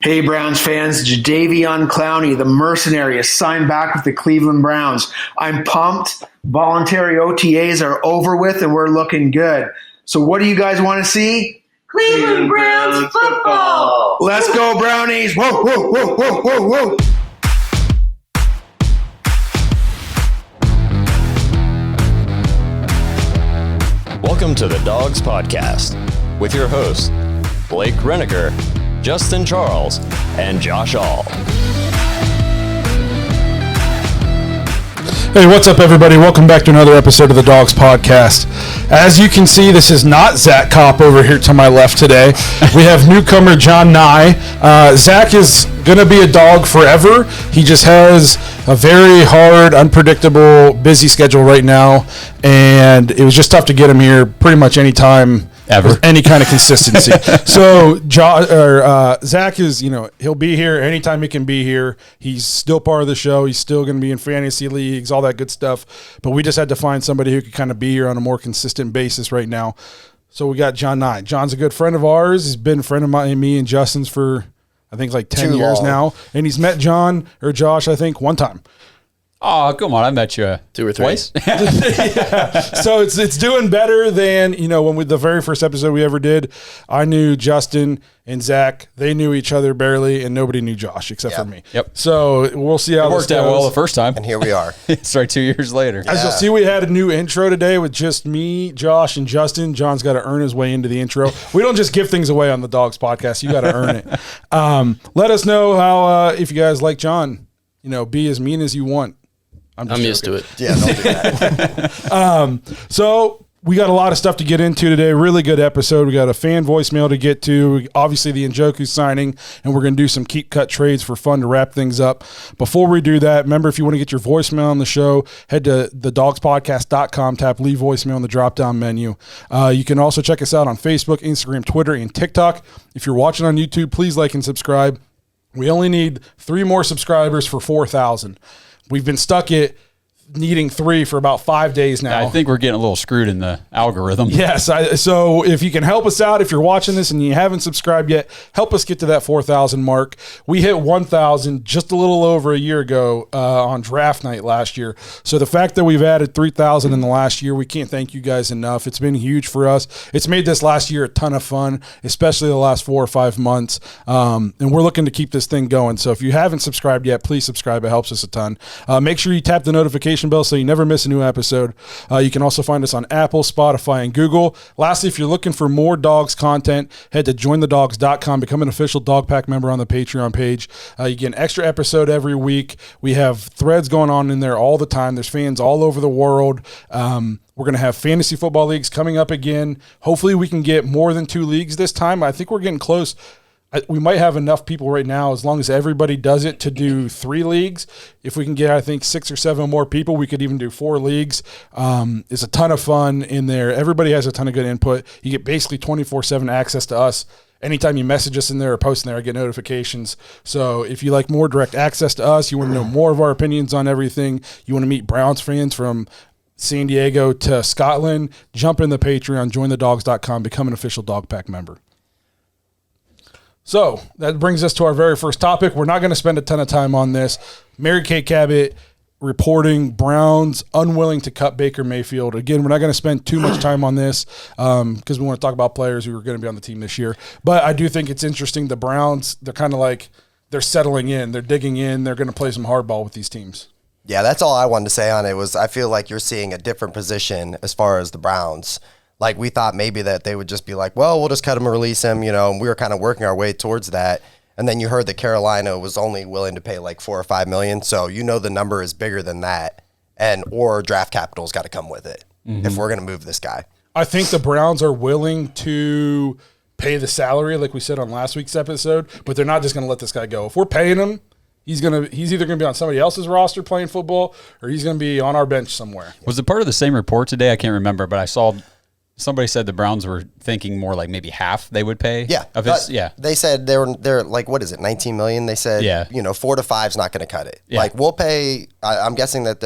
Hey, Browns fans, Jadeveon Clowney, the mercenary, is signed back with the Cleveland Browns. I'm pumped. Voluntary OTAs are over with, and we're looking good. So what do you guys want to see? Cleveland Browns football! Let's go, Brownies! Whoa, whoa, whoa, whoa, whoa, whoa! Welcome to the Dawgs Podcast with your hosts, Blake Reneker, Justin Charles, and Josh All. Hey, what's up, everybody? Welcome back to another episode of the Dawgs Podcast. As you can see, this is not Zach Kopp over here to my left today. We have newcomer Jon Nye. Zach is going to be a dog forever. He just has a very hard, unpredictable, busy schedule right now, and it was just tough to get him here pretty much any time. Ever. With any kind of consistency. So Zach is, he'll be here anytime he can be here. He's still part of the show. He's still going to be in fantasy leagues, all that good stuff. But we just had to find somebody who could kind of be here on a more consistent basis right now. So we got Jon Nye. John's a good friend of ours. He's been a friend of me and Justin's for, I think, like 10 years now. And he's met Josh, I think, one time. Oh, come on. I met you 2 or 3. Twice. Yeah. So it's doing better than, when the very first episode we ever did, I knew Justin and Zach. They knew each other barely, and nobody knew Josh except for me. Yep. So we'll see how it worked out well the first time. And here we are. It's right 2 years later. As you'll see, we had a new intro today with just me, Josh, and Justin. John's got to earn his way into the intro. We don't just give things away on the Dawgs Podcast. You got to earn it. Let us know how if you guys like John, be as mean as you want. I'm used to it. Yeah, don't do that. So we got a lot of stuff to get into today. Really good episode. We got a fan voicemail to get to. Obviously, the Njoku signing, and we're going to do some keep cut trades for fun to wrap things up. Before we do that, remember, if you want to get your voicemail on the show, head to thedawgspodcast.com, tap leave voicemail in the drop-down menu. You can also check us out on Facebook, Instagram, Twitter, and TikTok. If you're watching on YouTube, please like and subscribe. We only need 3 more subscribers for 4,000. We've been stuck at needing 3 for about 5 days now. I think we're getting a little screwed in the algorithm. Yes. So if you can help us out, if you're watching this and you haven't subscribed yet, help us get to that 4,000 mark. We hit 1,000 just a little over a year ago on draft night last year. So the fact that we've added 3,000 in the last year, we can't thank you guys enough. It's been huge for us. It's made this last year a ton of fun, especially the last 4 or 5 months. And we're looking to keep this thing going. So if you haven't subscribed yet, please subscribe. It helps us a ton. Make sure you tap the notification bell so you never miss a new episode. You can also find us on Apple, Spotify, and Google. Lastly, if you're looking for more Dawgs content, head to jointhedawgs.com, become an official Dog Pack member on the Patreon page. You get an extra episode every week. We have threads going on in there all the time. There's fans all over the world. We're going to have fantasy football leagues coming up again. Hopefully we can get more than 2 leagues this time. I think we're getting close. We might have enough people right now, as long as everybody does it, to do 3 leagues. If we can get, I think, 6 or 7 more people, we could even do 4 leagues. It's a ton of fun in there. Everybody has a ton of good input. You get basically 24/7 access to us. Anytime you message us in there or post in there, I get notifications. So if you like more direct access to us, you want to know more of our opinions on everything, you want to meet Browns fans from San Diego to Scotland, jump in the Patreon, jointhedawgs.com, become an official Dog Pack member. So that brings us to our very first topic. We're not going to spend a ton of time on this. Mary Kay Cabot reporting Browns unwilling to cut Baker Mayfield. Again, we're not going to spend too much time on this because we want to talk about players who are going to be on the team this year. But I do think it's interesting. The Browns, they're kind of like they're settling in. They're digging in. They're going to play some hardball with these teams. Yeah, that's all I wanted to say on it was I feel like you're seeing a different position as far as the Browns. Like, we thought maybe that they would just be like, well, we'll just cut him and release him, and we were kind of working our way towards that. And then you heard that Carolina was only willing to pay like $4 or $5 million. So the number is bigger than that, or draft capital's got to come with it if we're going to move this guy. I think the Browns are willing to pay the salary, like we said on last week's episode, but they're not just going to let this guy go. If we're paying him, he's either going to be on somebody else's roster playing football, or he's going to be on our bench somewhere. Was it part of the same report today? I can't remember, but I saw somebody said the Browns were thinking more like maybe half they would pay. Yeah. They said they're like, what is it, $19 million? They said, 4 to 5 is not going to cut it. Yeah. Like, we'll pay, I'm guessing that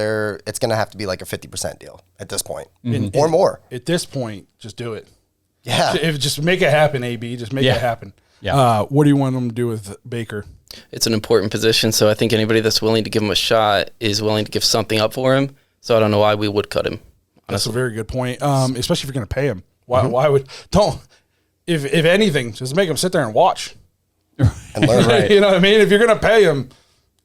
it's going to have to be like a 50% deal at this point or more. At this point, just do it. Yeah. Just make it happen, AB. Just make it happen. Yeah. What do you want them to do with Baker? It's an important position, so I think anybody that's willing to give him a shot is willing to give something up for him. So I don't know why we would cut him. That's a very good point, especially if you're going to pay him. Why would if anything, just make him sit there and watch And learn. Right. You know what I mean? If you're going to pay him,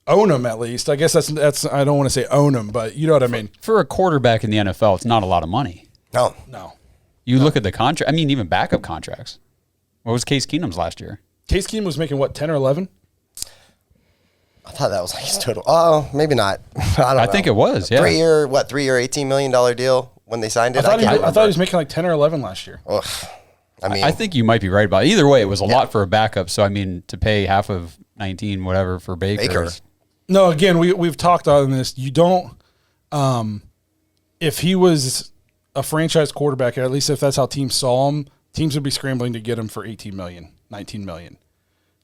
own him at least. I guess that's I don't want to say own him, but you know what I mean. For a quarterback in the NFL, it's not a lot of money. No. You look at the contract. I mean, even backup contracts. What was Case Keenum's last year? Case Keenum was making what, 10 or 11? I thought that was like his total. Oh, maybe not. I think it was. Yeah. 3-year, $18 million deal when they signed it? I thought he was making like 10 or 11 last year. Ugh. I mean, I think you might be right about it. Either way, it was a lot for a backup. So, I mean, to pay half of 19, whatever, for Baker. No, again, we've talked on this. You don't if he was a franchise quarterback, at least if that's how teams saw him, teams would be scrambling to get him for 18 million, 19 million.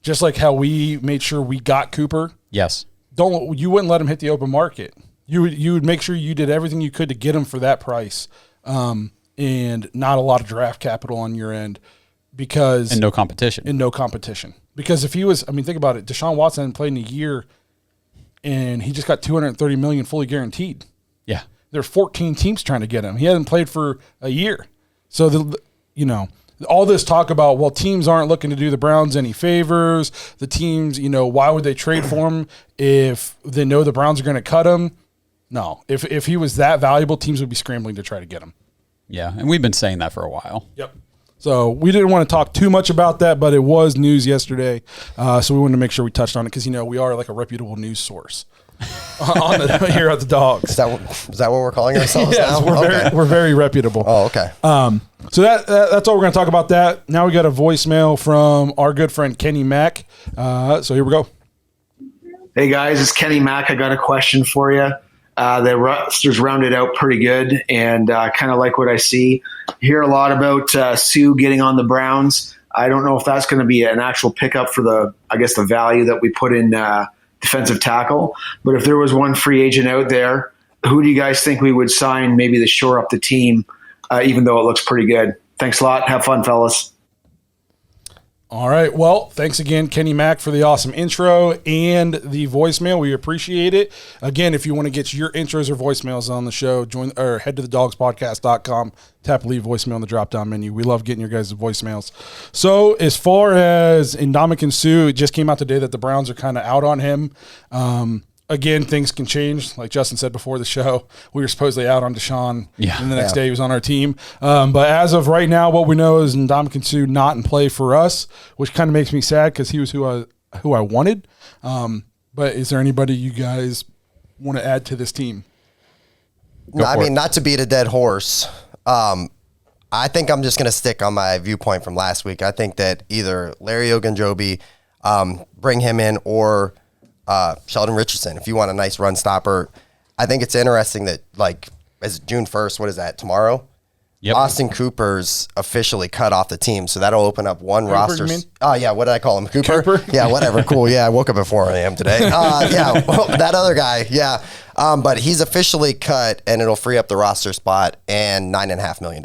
Just like how we made sure we got Cooper. Yes. You wouldn't let him hit the open market. You would make sure you did everything you could to get him for that price. And not a lot of draft capital on your end because And no competition. Because if he was, I mean, think about it. Deshaun Watson hadn't played in a year and he just got $230 million fully guaranteed. Yeah. There are 14 teams trying to get him. He hasn't played for a year. So, all this talk about, well, teams aren't looking to do the Browns any favors. The teams, why would they trade for him if they know the Browns are going to cut him? No. If he was that valuable, teams would be scrambling to try to get him. Yeah. And we've been saying that for a while. Yep. So we didn't want to talk too much about that, but it was news yesterday. So we wanted to make sure we touched on it because, we are like a reputable news source here at the Dogs. Is that what we're calling ourselves Yes, now? we're very reputable. Oh, okay. So that's all we're going to talk about that. Now we got a voicemail from our good friend Kenny Mack. So here we go. Hey guys, it's Kenny Mack. I got a question for you. The roster's rounded out pretty good, and kind of like what I see. Hear a lot about Sue getting on the Browns. I don't know if that's going to be an actual pickup for the value that we put in defensive tackle. But if there was one free agent out there, who do you guys think we would sign maybe to shore up the team, even though it looks pretty good? Thanks a lot. Have fun, fellas. All right. Well, thanks again, Kenny Mack, for the awesome intro and the voicemail. We appreciate it. Again, if you want to get your intros or voicemails on the show, head to thedogspodcast.com, tap leave voicemail in the drop-down menu. We love getting your guys' voicemails. So as far as Ndamukong Suh, it just came out today that the Browns are kind of out on him. Again, things can change. Like Justin said before the show, we were supposedly out on Deshaun, and the next day he was on our team. But as of right now, what we know is Ndamukong Suh not in play for us, which kind of makes me sad because he was who I wanted. But is there anybody you guys want to add to this team? Not to beat a dead horse. I think I'm just going to stick on my viewpoint from last week. I think that either Larry Ogunjobi, bring him in, or Sheldon Richardson, if you want a nice run stopper. I think it's interesting that, as June 1st, what is that, tomorrow? Yep. Austin Cooper's officially cut off the team, so that'll open up one roster. Oh, yeah, what did I call him? Cooper? Yeah, whatever, cool. Yeah, I woke up at 4 a.m. today. That other guy, yeah. But he's officially cut, and it'll free up the roster spot and $9.5 million.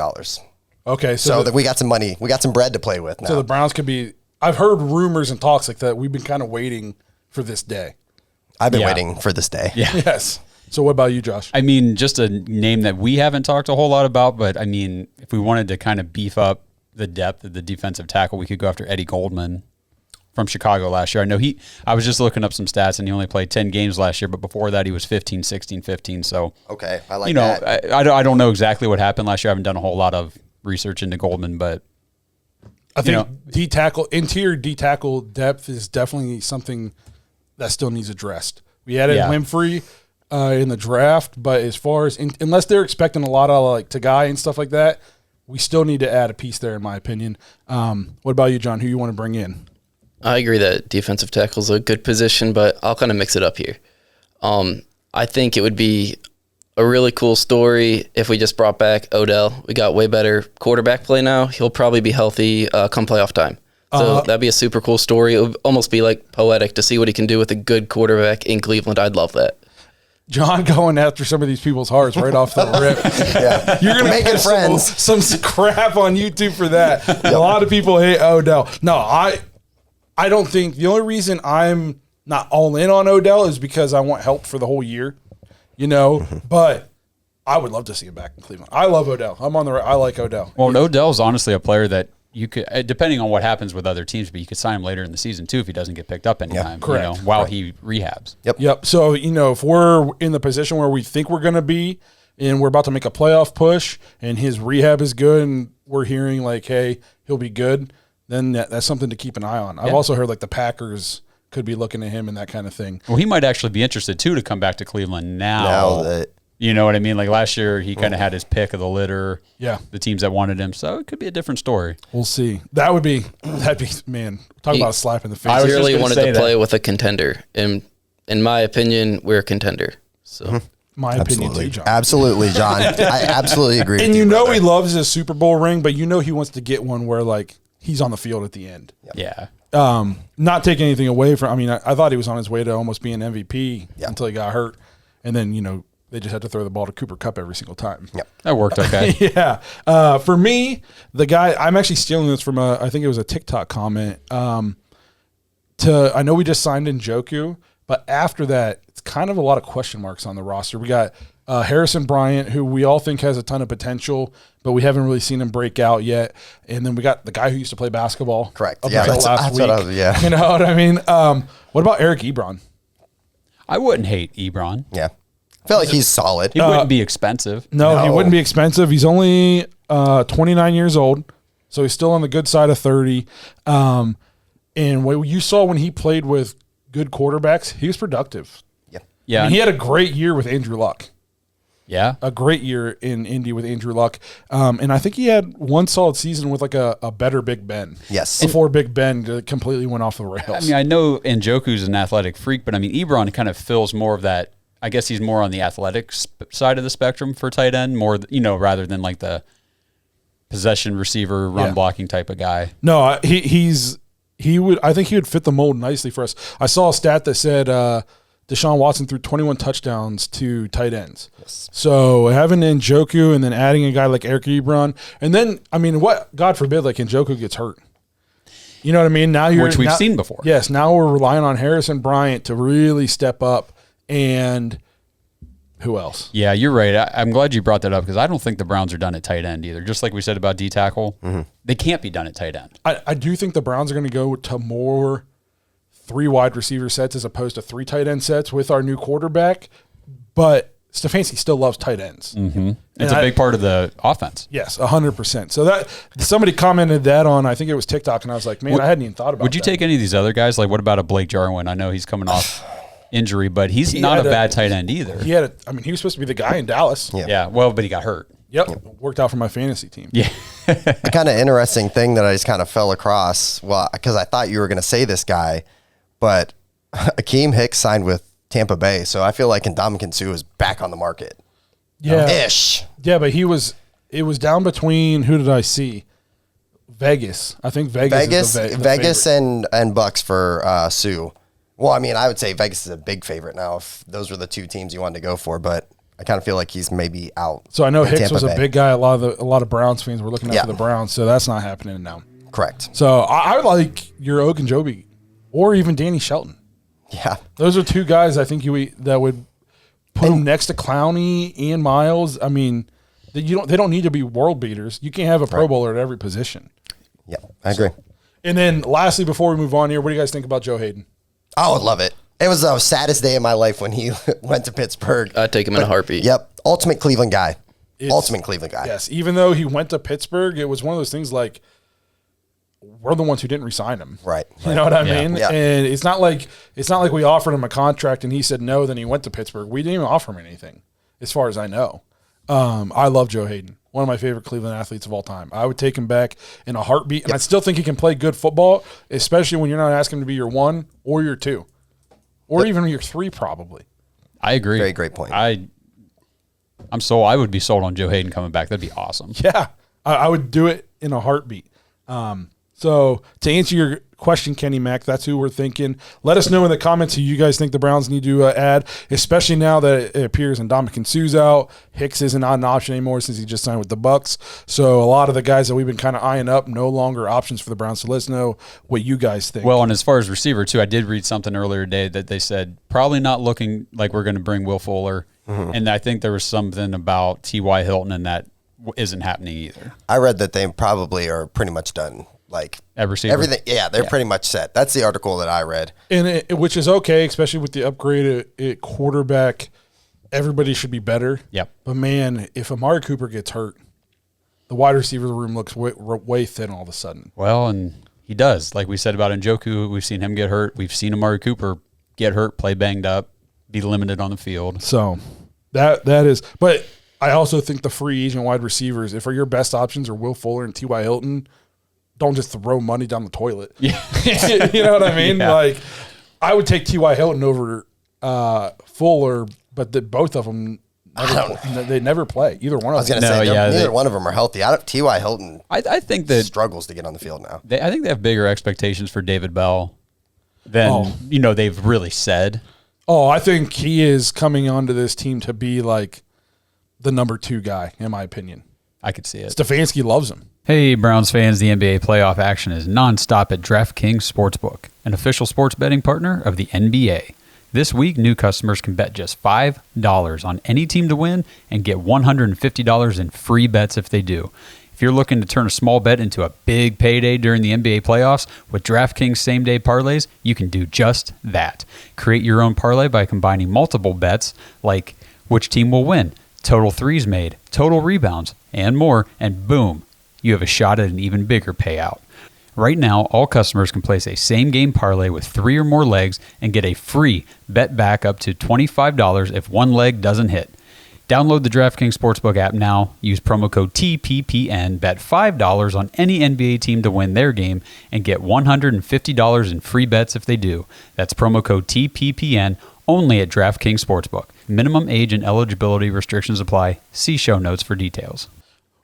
Okay, so that we got some money. We got some bread to play with now. So the Browns could be – I've heard rumors and talks like that. We've been kind of waiting – for this day. I've been waiting for this day. Yeah. Yes. So what about you, Josh? I mean, just a name that we haven't talked a whole lot about, but I mean, if we wanted to kind of beef up the depth of the defensive tackle, we could go after Eddie Goldman from Chicago last year. I know I was just looking up some stats and he only played 10 games last year, but before that he was 15, 16, 15. So, okay. I like that. I don't know exactly what happened last year. I haven't done a whole lot of research into Goldman, but I think interior D tackle depth is definitely something that still needs addressed. We added Winfrey in the draft, but as far as unless they're expecting a lot of Tagai and stuff like that, we still need to add a piece there, in my opinion. What about you, John? Who you want to bring in? I agree that defensive tackle is a good position, but I'll kind of mix it up here. I think it would be a really cool story if we just brought back Odell. We got way better quarterback play now. He'll probably be healthy come playoff time. So that'd be a super cool story. It would almost be poetic to see what he can do with a good quarterback in Cleveland. I'd love that. John going after some of these people's hearts right off the rip. Yeah. You're going to make friends. Some crap on YouTube for that. A lot of people hate Odell. No, I don't think the only reason I'm not all in on Odell is because I want help for the whole year, but I would love to see him back in Cleveland. I love Odell. I like Odell. Well, Odell's honestly a player that you could, depending on what happens with other teams, but you could sign him later in the season too if he doesn't get picked up anytime. Correct. While he rehabs. Yep. So, if we're in the position where we think we're going to be and we're about to make a playoff push and his rehab is good and we're hearing like, hey, he'll be good, then that's something to keep an eye on. I've also heard like the Packers could be looking at him and that kind of thing. Well, he might actually be interested too to come back to Cleveland now. Now that you know what I mean? Like last year, he kind of had his pick of the litter. Yeah. The teams that wanted him. So it could be a different story. We'll see. That'd be, man, talk about a slap in the face. I was just really gonna wanted say to play with a contender. And in my opinion, we're a contender. So My opinion too, John. Absolutely, John. I absolutely agree. And with you know brother. he loves his Super Bowl ring, but he wants to get one where like he's on the field at the end. Yeah. Not taking anything away from. I mean, I thought he was on his way to almost being MVP until he got hurt, and then they just had to throw the ball to Cooper Kupp every single time. Yep. That worked okay. Yeah. For me, the guy I'm actually stealing this from I think it was a TikTok comment. I know we just signed Njoku, but after that, it's kind of a lot of question marks on the roster. We got Harrison Bryant, who we all think has a ton of potential, but we haven't really seen him break out yet. And then we got the guy who used to play basketball. Correct. Up Yeah, until that's last week. what I was, yeah. You know what I mean? What about Eric Ebron? I wouldn't hate Ebron. Yeah. I feel like he's solid. He wouldn't be expensive. No, he No. wouldn't be expensive. He's only 29 years old, so he's still on the good side of 30. And what you saw when he played with good quarterbacks, he was productive. Yeah. I mean, he had a great year with Andrew Luck. Yeah. A great year in Indy with Andrew Luck. And I think he had one solid season with like a better Big Ben. Yes. Before Big Ben completely went off the rails. I mean, I know Njoku's an athletic freak, but I mean, Ebron kind of fills more of that. I guess he's more on the athletic side of the spectrum for tight end, more, rather than like the possession receiver, run blocking type of guy. No, I think he would fit the mold nicely for us. I saw a stat that said Deshaun Watson threw 21 touchdowns to tight ends. Yes. So having Njoku and then adding a guy like Eric Ebron, and then God forbid, like Njoku gets hurt. You know what I mean? Which we've seen before. Yes, now we're relying on Harrison Bryant to really step up, and who else? Yeah, you're right. I'm glad you brought that up because I don't think the Browns are done at tight end either. Just like we said about D tackle, they can't be done at tight end. I do think the Browns are going to go to more 3 wide receiver sets as opposed to 3 tight end sets with our new quarterback, but Stefanski still loves tight ends. Mm-hmm. It's a big part of the offense. Yes, 100%. So that somebody commented that on, I think it was TikTok, and I was like, man, I hadn't even thought about that. Would you take any of these other guys? Like, what about a Blake Jarwin? I know he's coming off injury, but he's not a bad tight end either. He was supposed to be the guy in Dallas. Yeah, well, but he got hurt. Yep. Worked out for my fantasy team. Yeah. A kind of interesting thing that I just kind of fell across, because I thought you were going to say this guy, but Akeem Hicks signed with Tampa Bay, so I feel like Ndamukong Suh is back on the market. Yeah. Ish. Yeah, but it was down between, who did I see? Vegas. I think Vegas is the Vegas favorite. and Bucks for Sue. Well, I mean, I would say Vegas is a big favorite now if those were the 2 teams you wanted to go for, but I kind of feel like he's maybe out. So I know in Hicks Tampa was a Bay. big guy. A lot of Browns fans were looking out for the Browns, so that's not happening now. Correct. So I would like your Ogunjobi or even Danny Shelton. Yeah. Those are 2 guys I think that would put them next to Clowney and Miles. I mean, they don't need to be world beaters. You can't have a Pro Bowler at every position. Yeah, I agree. And then lastly, before we move on here, what do you guys think about Joe Hayden? I would love it. It was the saddest day of my life when he went to Pittsburgh. I'd take him in a heartbeat. Yep. Ultimate Cleveland guy. Ultimate Cleveland guy. Yes. Even though he went to Pittsburgh, it was one of those things like we're the ones who didn't re-sign him. Right. You know what I mean? Yeah. And it's not like we offered him a contract and he said no, then he went to Pittsburgh. We didn't even offer him anything, as far as I know. I love Joe Hayden. One of my favorite Cleveland athletes of all time. I would take him back in a heartbeat, and I still think he can play good football, especially when you're not asking him to be your 1 or your 2. Or even your 3, probably. I agree. Very great point. I would be sold on Joe Hayden coming back. That'd be awesome. Yeah, I would do it in a heartbeat. So to answer your question, Kenny Mack, that's who we're thinking. Let us know in the comments who you guys think the Browns need to add, especially now that it appears Ndamukong Suh's out. Hicks isn't an option anymore since he just signed with the Bucks. So a lot of the guys that we've been kind of eyeing up, no longer options for the Browns. So let us know what you guys think. Well, and as far as receiver, too, I did read something earlier today that they said probably not looking like we're going to bring Will Fuller. And I think there was something about T.Y. Hilton, and that isn't happening either. I read that they probably are pretty much done. Like At receiver? everything, they're pretty much set. That's the article that I read. And which is okay, especially with the upgrade at quarterback. Everybody should be better. Yep. But, man, if Amari Cooper gets hurt, the wide receiver room looks way thin all of a sudden. Well, and he does. Like we said about Njoku, we've seen him get hurt. We've seen Amari Cooper get hurt, play banged up, be limited on the field. So that is – but I also think the free agent wide receivers, if your best options are Will Fuller and T.Y. Hilton, don't just throw money down the toilet. Yeah. You know what I mean? Yeah. Like, I would take T.Y. Hilton over Fuller, but both of them they never play. Either one of them. I was going to say, neither one of them are healthy. T.Y. Hilton I think that struggles to get on the field now. I think they have bigger expectations for David Bell than they've really said. Oh, I think he is coming onto this team to be like the number 2 guy, in my opinion. I could see it. Stefanski loves him. Hey, Browns fans, the NBA playoff action is nonstop at DraftKings Sportsbook, an official sports betting partner of the NBA. This week, new customers can bet just $5 on any team to win and get $150 in free bets if they do. If you're looking to turn a small bet into a big payday during the NBA playoffs, with DraftKings same-day parlays, you can do just that. Create your own parlay by combining multiple bets like which team will win, total threes made, total rebounds, and more, and boom, you have a shot at an even bigger payout. Right now, all customers can place a same-game parlay with 3 or more legs and get a free bet back up to $25 if one leg doesn't hit. Download the DraftKings Sportsbook app now, use promo code TPPN, bet $5 on any NBA team to win their game, and get $150 in free bets if they do. That's promo code TPPN only at DraftKings Sportsbook. Minimum age and eligibility restrictions apply. See show notes for details.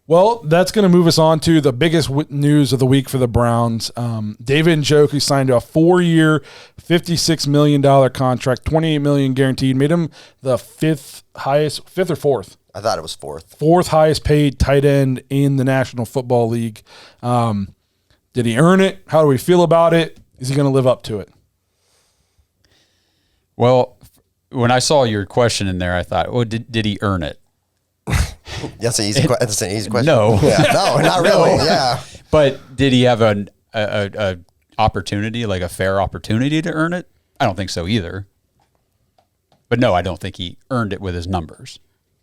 Well, that's going to move us on to the biggest news of the week for the Browns. David Njoku signed a 4-year, $56 million contract, $28 million guaranteed, made him the fifth or fourth? I thought it was fourth. Fourth highest paid tight end in the National Football League. Did he earn it? How do we feel about it? Is he going to live up to it? Well, when I saw your question in there, I thought, well, did he earn it? That's an easy question. No. Yeah, no, not really. Yeah. But did he have an opportunity, like a fair opportunity to earn it? I don't think so either. But no, I don't think he earned it with his numbers.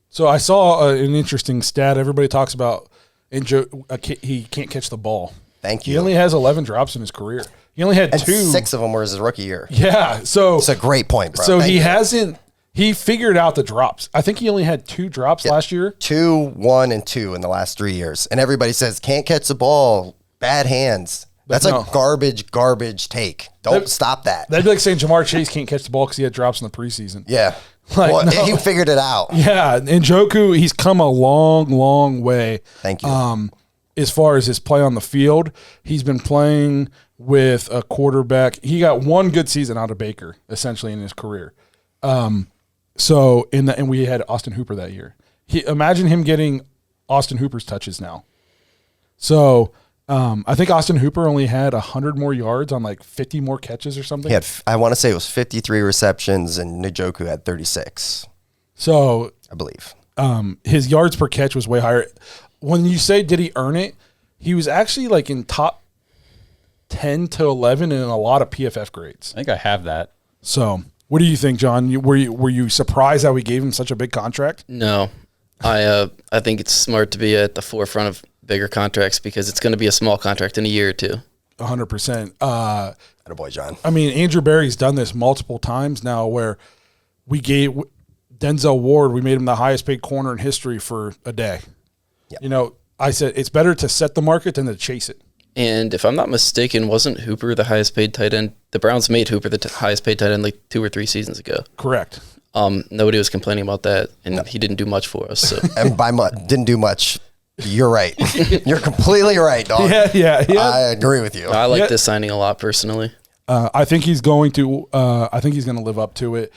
So I saw an interesting stat. Everybody talks about he can't catch the ball. Thank you. He only has 11 drops in his career. He only had 2. 6 of them were his rookie year. Yeah. So it's a great point, bro. So he figured out the drops. I think he only had 2 drops last year. 2, 1, and 2 in the last 3 years. And everybody says, can't catch the ball, bad hands. That's a garbage take. Don't stop that. That'd be like saying Jamar Chase can't catch the ball because he had drops in the preseason. Yeah. He figured it out. Yeah. And Njoku, he's come a long, long way. Thank you. As far as his play on the field, he's been playing with a quarterback. He got 1 good season out of Baker, essentially, in his career. And we had Austin Hooper that year. Imagine him getting Austin Hooper's touches now. So I think Austin Hooper only had 100 more yards on like 50 more catches or something. I want to say it was 53 receptions, and Njoku had 36. So I believe his yards per catch was way higher. When you say did he earn it, he was actually like in top 10 to 11 in a lot of PFF grades. I think I have that. So what do you think, John? Were you surprised that we gave him such a big contract? No, I think it's smart to be at the forefront of bigger contracts because it's going to be a small contract in a year or two. 100%. Attaboy, John. I mean, Andrew Berry's done this multiple times now where we gave Denzel Ward, we made him the highest paid corner in history for a day. Yep. You know, I said it's better to set the market than to chase it. And if I'm not mistaken, wasn't Hooper the highest paid tight end? The Browns made Hooper the highest paid tight end like 2 or 3 seasons ago. Correct. Nobody was complaining about that, and he didn't do much for us. So. And by much, didn't do much You're right. You're completely right, dog. Yeah. I agree with you. I like this signing a lot personally. I think he's going to. I think he's going to live up to it.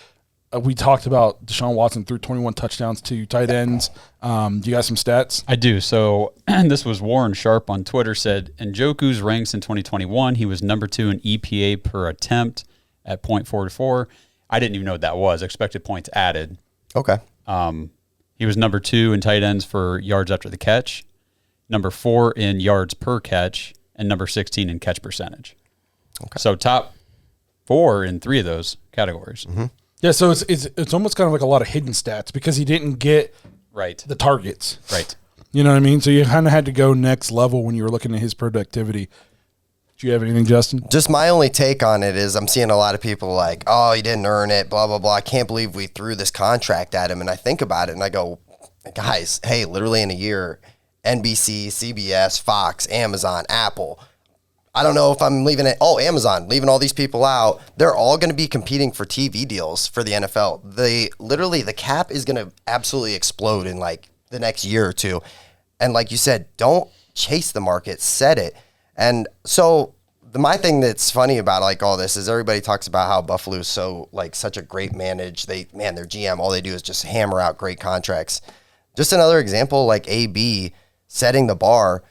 We talked about Deshaun Watson threw 21 touchdowns to tight ends. Do you got some stats? I do. So this was Warren Sharp on Twitter said, Njoku's ranks in 2021, he was number 2 in EPA per attempt at 0.44. I didn't even know what that was. Expected points added. Okay. He was number 2 in tight ends for yards after the catch, number 4 in yards per catch, and number 16 in catch percentage. Okay. So top 4 in 3 of those categories. Mm-hmm. Yeah, so it's almost kind of like a lot of hidden stats because he didn't get the targets. Right. You know what I mean? So you kind of had to go next level when you were looking at his productivity. Do you have anything, Justin? Just my only take on it is I'm seeing a lot of people like, oh, he didn't earn it, blah, blah, blah. I can't believe we threw this contract at him. And I think about it and I go, guys, hey, literally in a year, NBC, CBS, Fox, Amazon, Apple, I don't know if I'm leaving it. Oh, Amazon, leaving all these people out. They're all going to be competing for TV deals for the NFL. The cap is going to absolutely explode in like the next year or two. And like you said, don't chase the market, set it. And so my thing that's funny about like all this is everybody talks about how Buffalo is so like such a great manage. Their GM, all they do is just hammer out great contracts. Just another example, like AB setting the bar.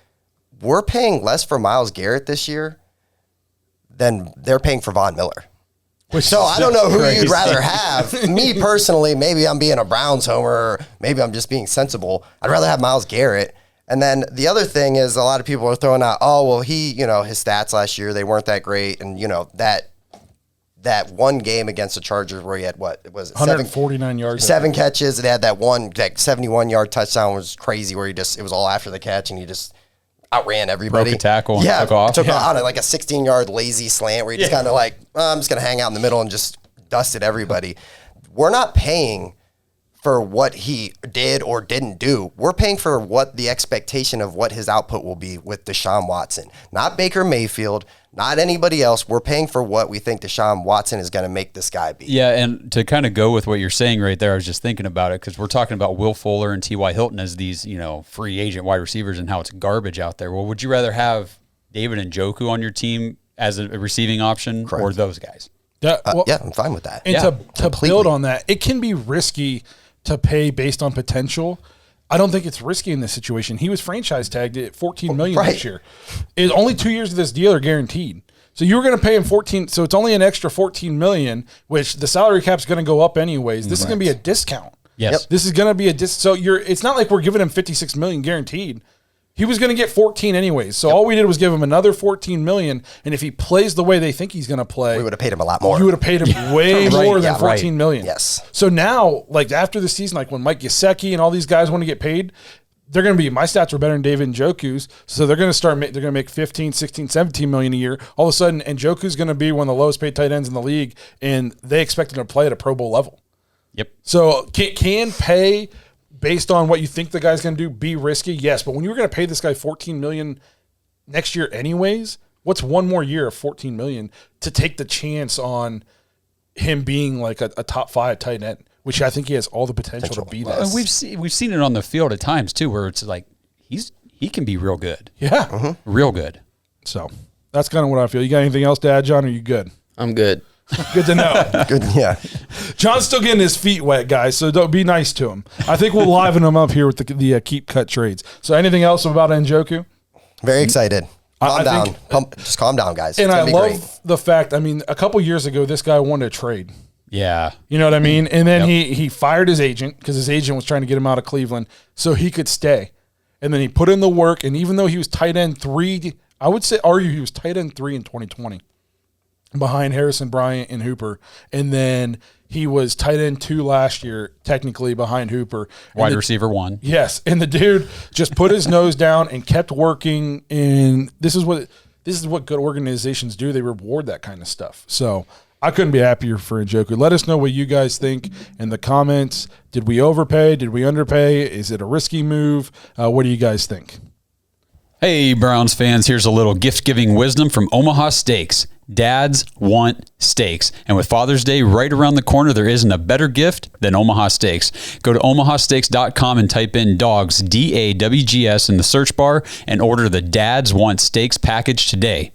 We're paying less for Myles Garrett this year than they're paying for Von Miller. So I don't know who you'd rather have. Me personally, maybe I'm being a Browns homer, or maybe I'm just being sensible. I'd rather have Myles Garrett. And then the other thing is a lot of people are throwing out, oh, well, his stats last year, they weren't that great. And, that one game against the Chargers where he had, what was it? 149 yards. 7 catches. It had that one, like 71-yard touchdown was crazy where it was all after the catch and he just outran everybody. Broke a tackle and took off. Took out like a 16-yard lazy slant where he just kind of like, I'm just going to hang out in the middle and just dusted everybody. We're not paying for what he did or didn't do. We're paying for what the expectation of what his output will be with Deshaun Watson. Not Baker Mayfield, not anybody else. We're paying for what we think Deshaun Watson is going to make this guy be. Yeah, and to kind of go with what you're saying right there, I was just thinking about it because we're talking about Will Fuller and T.Y. Hilton as these, free agent wide receivers and how it's garbage out there. Well, would you rather have David Njoku on your team as a receiving option or those guys? Yeah, I'm fine with that. And to build on that, it can be risky to pay based on potential. I don't think it's risky in this situation. He was franchise tagged at $14 million this year. It's only 2 years of this deal are guaranteed. So you were going to pay him 14. So it's only an extra $14 million, which the salary cap's going to go up anyways. This is going to be a discount. Yes. Yep. This is going to be so it's not like we're giving him $56 million guaranteed. He was going to get 14 anyways. So all we did was give him another $14 million. And if he plays the way they think he's going to play, we would have paid him a lot more. You would have paid him way more than $14 million. Yes. So now, like after the season, like when Mike Gesicki and all these guys want to get paid, they're going to be, my stats are better than David Njoku's. So they're going to make 15, 16, 17 million a year. All of a sudden, Njoku's going to be one of the lowest paid tight ends in the league. And they expect him to play at a Pro Bowl level. Yep. So can pay based on what you think the guy's going to do be risky? Yes. But when you're going to pay this guy $14 million next year anyways, what's one more year of $14 million to take the chance on him being like a top 5 tight end, which I think he has all the potential to be that. And we've seen it on the field at times too, where it's like he can be real good. Yeah. Real good. So that's kind of what I feel. You got anything else to add, John? Or are you good? I'm good. Good to know. Good, yeah. John's still getting his feet wet, guys, so don't be nice to him. I think we'll liven him up here with the keep cut trades. So anything else about Njoku? Very excited. Calm down. think- Just calm down, guys. And It's I gonna be love great. the fact, a couple years ago, this guy wanted a trade. Yeah. You know what I mean? And then he fired his agent because his agent was trying to get him out of Cleveland so he could stay. And then he put in the work, and even though he was tight end 3, I would argue he was tight end 3 in 2020 behind Harrison, Bryant, and Hooper. And then he was tight end 2 last year, technically behind Hooper. Wide receiver 1. Yes, and the dude just put his nose down and kept working. And this is what good organizations do. They reward that kind of stuff. So I couldn't be happier for Njoku. Let us know what you guys think in the comments. Did we overpay? Did we underpay? Is it a risky move? What do you guys think? Hey, Browns fans, here's a little gift-giving wisdom from Omaha Steaks. Dads want steaks. And with Father's Day right around the corner, there isn't a better gift than Omaha Steaks. Go to omahasteaks.com and type in Dawgs, DAWGS, in the search bar and order the Dads Want Steaks package today.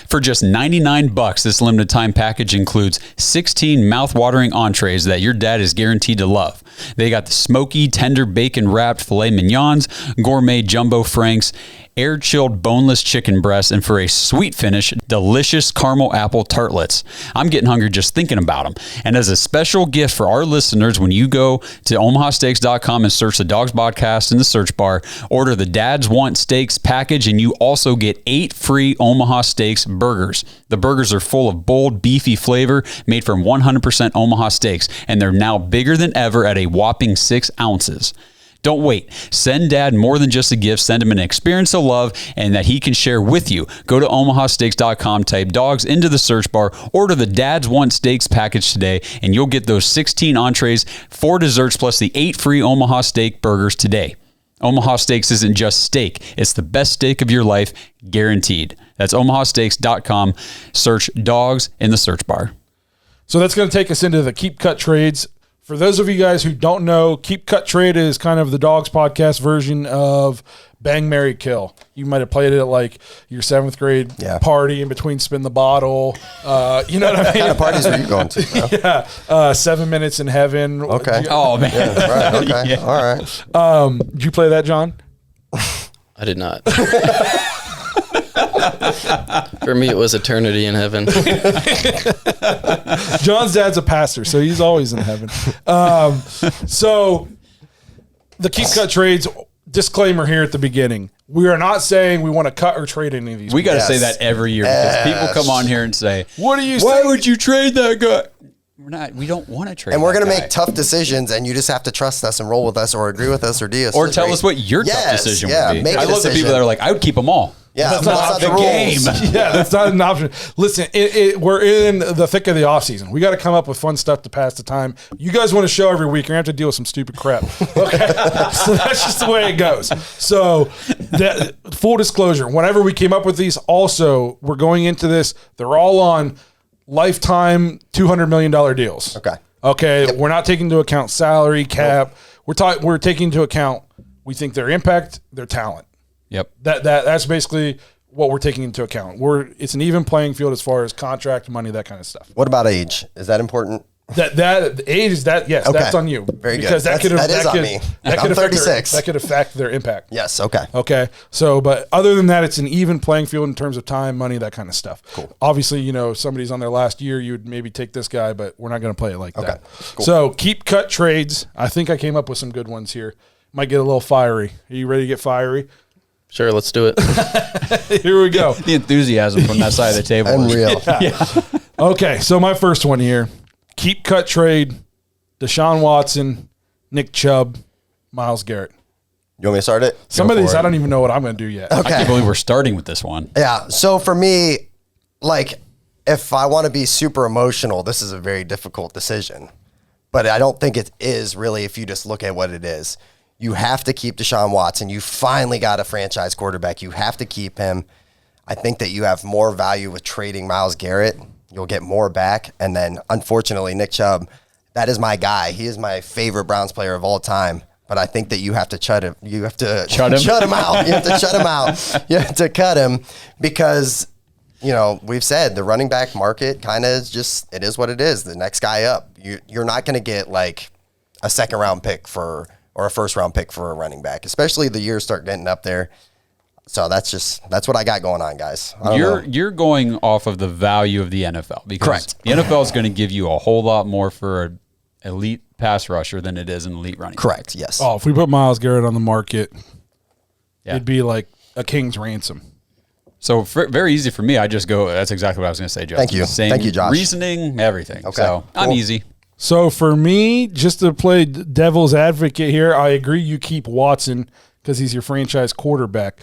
For just $99, this limited time package includes 16 mouth-watering entrees that your dad is guaranteed to love. They got the smoky, tender bacon-wrapped filet mignons, gourmet jumbo franks, air-chilled boneless chicken breasts, and for a sweet finish, delicious caramel apple tartlets. I'm getting hungry just thinking about them. And as a special gift for our listeners, when you go to omahasteaks.com and search the Dawgs Podcast in the search bar, order the Dads Want Steaks package, and you also get 8 free Omaha Steaks burgers. The burgers are full of bold, beefy flavor made from 100% Omaha steaks, and they're now bigger than ever at a whopping 6 ounces. Don't wait. Send Dad more than just a gift. Send him an experience of love and that he can share with you. Go to omahasteaks.com, type Dawgs into the search bar, order the Dads Want Steaks package today, and you'll get those 16 entrees, 4 desserts, plus the 8 free Omaha Steak burgers today. Omaha Steaks isn't just steak. It's the best steak of your life, guaranteed. That's omahasteaks.com. Search Dawgs in the search bar. So that's going to take us into the Keep Cut trades. For those of you guys who don't know, Keep Cut Trade is kind of the Dawgs Podcast version of Bang, Marry, Kill. You might have played it at like your 7th grade party in between Spin the Bottle. You know what I mean? What kind of parties were you going to? Yeah. 7 Minutes in Heaven. Okay. Oh, man. Yeah, right. Okay. Yeah. All right. Did you play that, John? I did not. For me, it was eternity in heaven. John's dad's a pastor, so he's always in heaven. So the Keep Cut trades, disclaimer here at the beginning. We are not saying we want to cut or trade any of these. We got to say that every year because people come on here and say, "What do you? Why would you trade that guy?" We don't want to trade. And we're going to make tough decisions, and you just have to trust us and roll with us, or agree with us, or disagree. Or tell us what your tough decision would be. I love the people that are like, "I would keep them all." Yeah, that's not the game. Yeah, that's not an option. Listen, we're in the thick of the off season. We got to come up with fun stuff to pass the time. You guys want to show every week, you're going to have to deal with some stupid crap. Okay, so that's just the way it goes. So, that, full disclosure, whenever we came up with these, also we're going into this. They're all on lifetime $200 million deals. Okay. Yep. We're not taking into account salary cap. Nope. We're taking into account. We think their impact, their talent. Yep. That's basically what we're taking into account. It's an even playing field as far as contract, money, that kind of stuff. What about age? Is that important? That age is that yes, that's on you. Very good. Because that is on me. I'm 36. That could affect their impact. Yes. Okay. Okay. So, but other than that, it's an even playing field in terms of time, money, that kind of stuff. Cool. Obviously, somebody's on their last year, you would maybe take this guy, but we're not going to play it like that. Cool. So, Keep Cut trades. I think I came up with some good ones here. Might get a little fiery. Are you ready to get fiery? Sure, let's do it. Here we go. The enthusiasm from that side of the table. Unreal. Yeah. Okay, so my first one here. Keep Cut trade, Deshaun Watson, Nick Chubb, Myles Garrett. You want me to start it? Some of these, I don't even know what I'm going to do yet. Okay. I can't believe we're starting with this one. Yeah. So for me, like, if I want to be super emotional, this is a very difficult decision. But I don't think it is really if you just look at what it is. You have to keep Deshaun Watson. You finally got a franchise quarterback. You have to keep him. I think that you have more value with trading Myles Garrett. You'll get more back. And then, unfortunately, Nick Chubb, that is my guy. He is my favorite Browns player of all time. But I think that you have to shut him. You have to shut him out. You have to shut him out. You have to cut him because, we've said the running back market kind of is just, it is what it is. The next guy up. You're not going to get like a second-round pick or a first-round pick for a running back, especially the years start getting up there. So that's what I got going on, guys. You're going off of the value of the NFL because Correct. The NFL is going to give you a whole lot more for an elite pass rusher than it is an elite running back. Correct, yes. Oh, if we put Myles Garrett on the market, it'd be like a king's ransom. So very easy for me. I just go, that's exactly what I was going to say, Josh. Thank you. Thank you, Josh. Reasoning, everything. Okay. So I'm easy. So for me, just to play devil's advocate here, I agree you keep Watson because he's your franchise quarterback.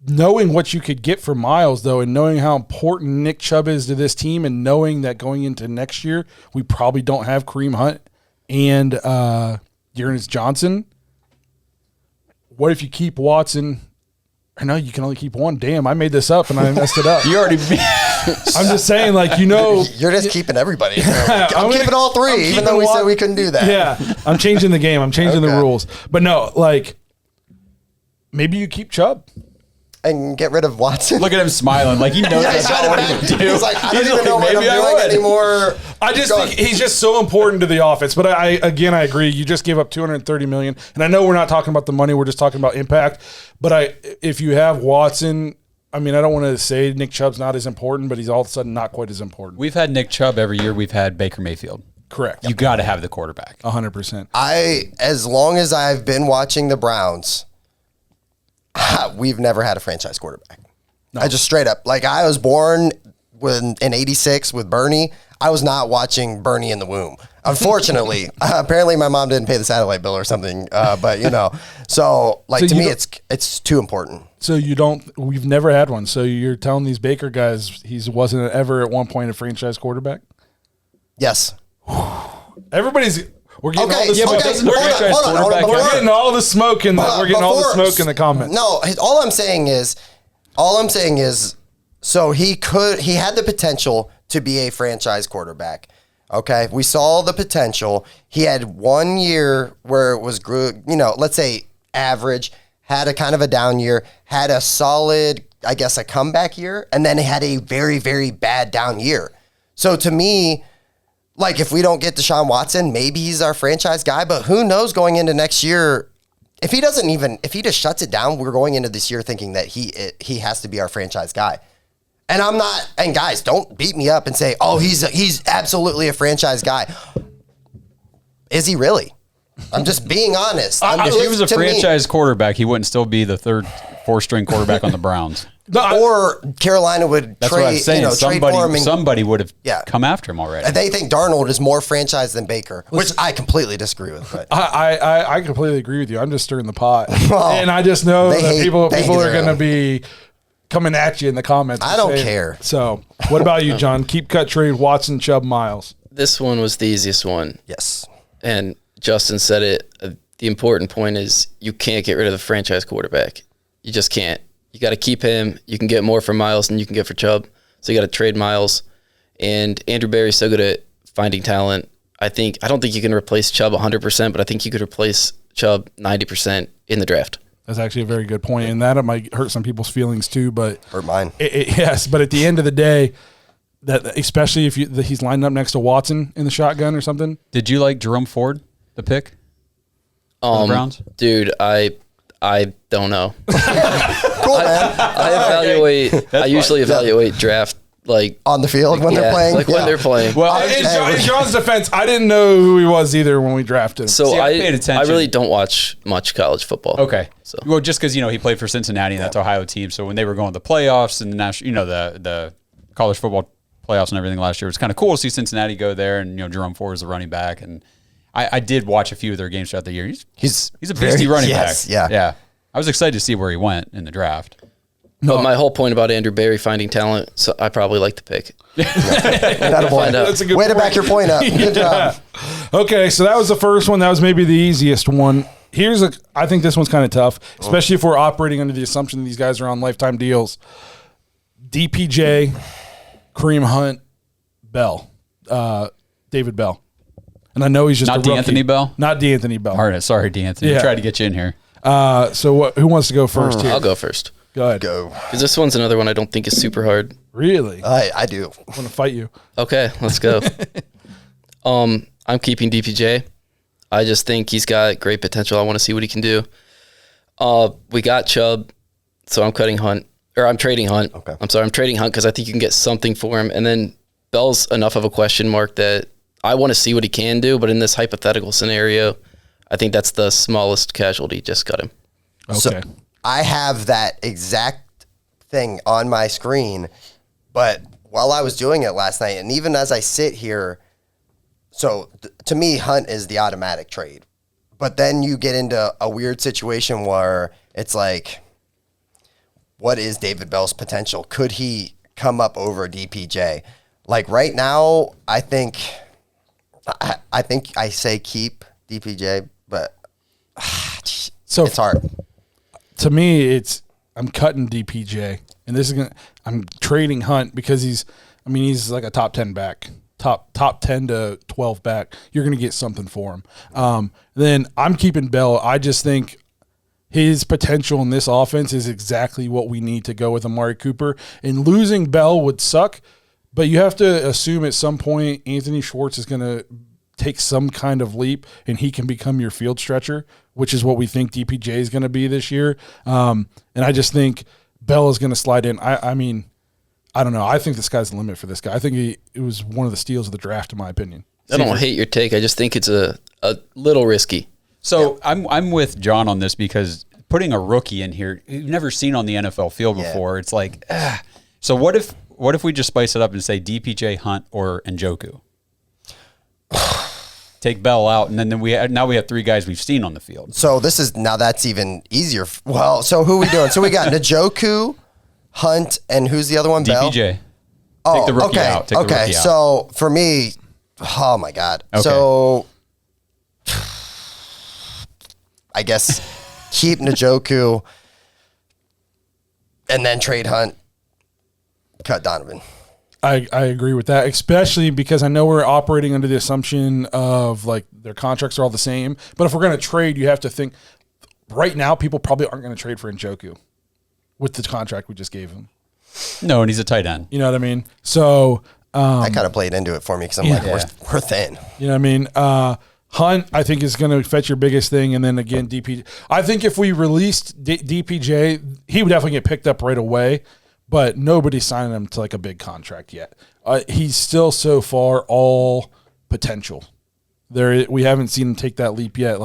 Knowing what you could get for Myles, though, and knowing how important Nick Chubb is to this team, and knowing that going into next year, we probably don't have Kareem Hunt and Dearness Johnson. What if you keep Watson? I know you can only keep one. Damn, I made this up and I messed it up. You already I'm just saying, like, you know, You're just keeping everybody. I'm keeping all I'm three, even keeping though we said Wat- we couldn't do that. Yeah, I'm changing the game. I'm changing the Okay. rules. But no, like, maybe you keep Chubb. And get rid of Watson. Look at him smiling like he knows Yeah, that's he's not trying what to he would back. do. He's like, I don't He's even know what I'm maybe I doing would. anymore. I just think he's just so important to the offense. But I agree. You just gave up $230 million, and I know we're not talking about the money. We're just talking about impact. But if you have Watson, I mean, I don't want to say Nick Chubb's not as important, but he's all of a sudden not quite as important. We've had Nick Chubb every year. We've had Baker Mayfield. Correct. You got to have the quarterback. 100%. As long as I've been watching the Browns, we've never had a franchise quarterback. I just straight up, like, I was born in '86 with Bernie. I was not watching Bernie in the womb. Unfortunately, apparently my mom didn't pay the satellite bill or something. But you know, so like, So to you me, don't- it's too important. So we've never had one. So you're telling these Baker guys he wasn't ever at one point a franchise quarterback? Yes. We're getting all the yeah, smoke. but doesn't We're the getting- franchise quarterback We're have- getting all the smoke in the Before- comments. No, all I'm saying is, so he had the potential to be a franchise quarterback. Okay, we saw the potential. He had 1 year where it was, let's say average, had a kind of a down year, had a solid, I guess, a comeback year, and then he had a very, very bad down year. So to me, like, if we don't get Deshaun Watson, maybe he's our franchise guy, but who knows going into next year. If he just shuts it down, we're going into this year thinking that he has to be our franchise guy. And I'm not, and guys, don't beat me up and say, oh, he's absolutely a franchise guy. Is he really? I'm just being honest. If he was a franchise quarterback, he wouldn't still be the third, fourth string quarterback on the Browns. Or Carolina would That's what I'm trade, saying. trade for him. Somebody would have Yeah. come after him already. They think Darnold is more franchise than Baker, which I completely disagree with. But I completely agree with you. I'm just stirring the pot, and I just know they that hate people banging are their going to own. be coming at you in the comments. I don't saying- care. So, what about you, John? Keep, cut, trade, Watson, Chubb, Miles. This one was the easiest one. yes. And Justin said it. The important point is you can't get rid of the franchise quarterback. You just can't. You got to keep him. You can get more for Miles than you can get for Chubb. So you got to trade Miles. And Andrew Berry's so good at finding talent. I don't think you can replace Chubb 100%, but I think you could replace Chubb 90% in the draft. That's actually a very good point, and that it might hurt some people's feelings too. But Hurt mine. yes, but at the end of the day, that especially if he's lined up next to Watson in the shotgun or something. Did you like Jerome Ford, the pick? For the Browns? Dude, I don't know. Cool, man. I usually evaluate draft like On the field when they're playing. like when they're playing. Well, In John's defense, I didn't know who he was either when we drafted him. So See, I I paid attention. I really don't watch much college football. okay. So Well, just because he played for Cincinnati and that's Ohio team, so when they were going to the playoffs and the national, the college football playoffs and everything last year, it was kind of cool to see Cincinnati go there, and Jerome Ford is the running back, and I did watch a few of their games throughout the year. He's a beastie running back. Yeah. I was excited to see where he went in the draft. But my whole point about Andrew Berry finding talent, so I probably like the pick. Find out. That's a good Way to point. back your point up. Good job. Okay, so that was the first one. That was maybe the easiest one. I think this one's kind of tough, especially if we're operating under the assumption that these guys are on lifetime deals. DPJ, Kareem Hunt, Bell, David Bell. And I know he's just Not a rookie. D'Anthony Bell? Not D'Anthony Bell. All right, sorry, D'Anthony. Yeah. I tried to get you in here. So who wants to go first here? I'll go first. Go ahead. Go. Because this one's another one I don't think is super hard. Really? I do. I want to fight you. Okay, let's go. I'm keeping DPJ. I just think he's got great potential. I want to see what he can do. We got Chubb, so I'm trading Hunt. Okay. I'm sorry, I'm trading Hunt because I think you can get something for him. And then Bell's enough of a question mark that I want to see what he can do, but in this hypothetical scenario, I think that's the smallest casualty. Just got him. Okay. So I have that exact thing on my screen, but while I was doing it last night, and even as I sit here, so to me, Hunt is the automatic trade. But then you get into a weird situation where it's like, what is David Bell's potential? Could he come up over DPJ? Like right now, I think I say keep DPJ, but So it's hard. to me, I'm cutting DPJ and I'm trading Hunt because he's like a top 10 back, top 10 to 12 back. You're going to get something for him. Then I'm keeping Bell. I just think his potential in this offense is exactly what we need to go with Amari Cooper. And losing Bell would suck, but you have to assume at some point Anthony Schwartz is going to take some kind of leap and he can become your field stretcher, which is what we think DPJ is going to be this year. And I just think Bell is going to slide in. I mean, I don't know. I think the sky's the limit for this guy. I think it was one of the steals of the draft, in my opinion. I don't hate your take. I just think it's a little risky. So I'm with John on this because putting a rookie in here, you've never seen on the NFL field before. It's like, so what if we just spice it up and say DPJ, Hunt, or Njoku? Take Bell out, and then we have three guys we've seen on the field. So that's even easier. Well, so who are we doing? So we got Njoku, Hunt, and who's the other one? DPJ. Bell? Take the rookie out. Take the rookie out. So for me, oh my God. Okay. So I guess keep Njoku and then trade Hunt, cut Donovan. I agree with that, especially because I know we're operating under the assumption of like their contracts are all the same. But if we're going to trade, you have to think right now people probably aren't going to trade for Njoku with the contract we just gave him. No, and he's a tight end. You know what I mean? So that kind of played into it for me because I'm like, we're thin. You know what I mean? Hunt, I think, is going to fetch your biggest thing. And then again, DPJ. I think if we released DPJ, he would definitely get picked up right away. But nobody's signing him to like a big contract yet. He's still so far all potential. We haven't seen him take that leap yet.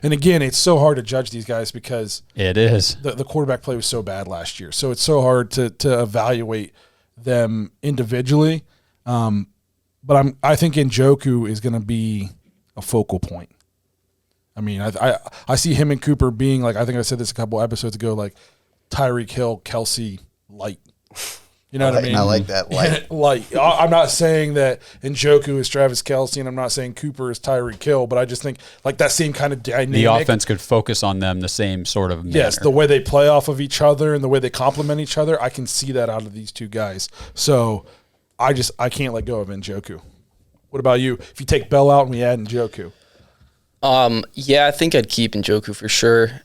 And again, it's so hard to judge these guys because it is the quarterback play was so bad last year. So it's so hard to evaluate them individually. But I think Njoku is going to be a focal point. I mean, I see him and Cooper being like, I think I said this a couple episodes ago, like Tyreek Hill, Kelsey, light. You know what I mean? I like that light. Light. I'm not saying that Njoku is Travis Kelce, and I'm not saying Cooper is Tyreek Hill, but I just think like that same kind of dynamic. The offense could focus on them the same sort of manner. Yes, the way they play off of each other and the way they complement each other, I can see that out of these two guys. So I can't let go of Njoku. What about you? If you take Bell out and we add Njoku? Yeah, I think I'd keep Njoku for sure,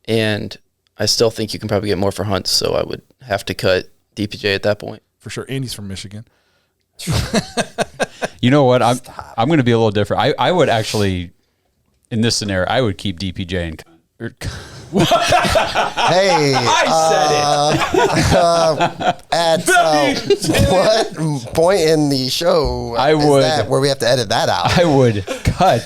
and I still think you can probably get more for Hunt, so I would have to cut DPJ at that point. For sure. And he's from Michigan. You know what? I'm going to be a little different. I would actually, in this scenario, I would keep DPJ and Hey, at what point in the show is that where we have to edit that out? I would cut